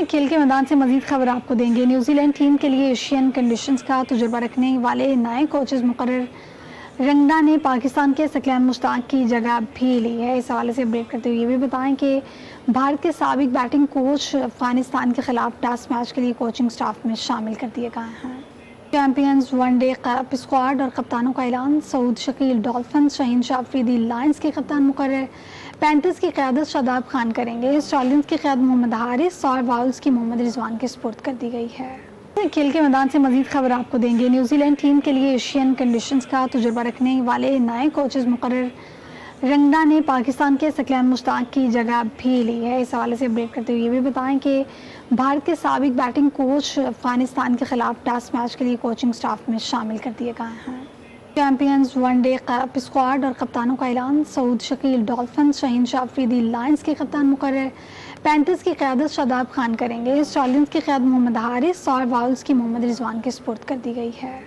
کھیل کے میدان سے مزید خبر آپ کو دیں گے۔ نیوزی لینڈ ٹیم کے لیے ایشین کنڈیشنز کا تجربہ رکھنے والے نئے کوچز مقرر رنگڈا نے پاکستان کے ثقلین مشتاق کی جگہ بھی لی ہے۔ اس حوالے سے اپڈیٹ کرتے ہوئے یہ بھی بتائیں کہ بھارت کے سابق بیٹنگ کوچ افغانستان کے خلاف ٹیسٹ میچ کے لیے کوچنگ سٹاف میں شامل کر دیے گئے ہیں۔ چیمپئنز ون ڈے اسکواڈ اور کپتانوں کا اعلان۔ سعود شکیل ڈالفنز، شہین شاہ افریدی لائنز کے کپتان مقرر۔ پینتھرز کی قیادت شاداب خان کریں گے۔ اسٹارلنز کی قیادت محمد حارث اور واولز کی محمد رضوان کے سپرد کر دی گئی ہے۔ کھیل کے میدان سے مزید خبر آپ کو دیں گے۔ نیوزی لینڈ ٹیم کے لیے ایشین کنڈیشنز کا تجربہ رکھنے والے نئے کوچز مقرر رنگڈا نے پاکستان کے ثقلین مشتاق کی جگہ بھی لی ہے۔ اس حوالے سے اپڈیٹ کرتے ہوئے یہ بھی بتائیں کہ بھارت کے سابق بیٹنگ کوچ افغانستان کے خلاف ٹیسٹ میچ کے لیے کوچنگ سٹاف میں شامل کر دیے گئے ہیں۔ چیمپئنز ون ڈے اسکواڈ اور کپتانوں کا اعلان۔ سعود شکیل ڈالفنز، شہین شاہ افریدی لائنز کے کپتان مقرر۔ پینتھرز کی قیادت شاداب خان کریں گے۔ اسٹارلنز کی قیادت محمد حارث اور واولز کی محمد رضوان کے سپرد کر دی گئی ہے۔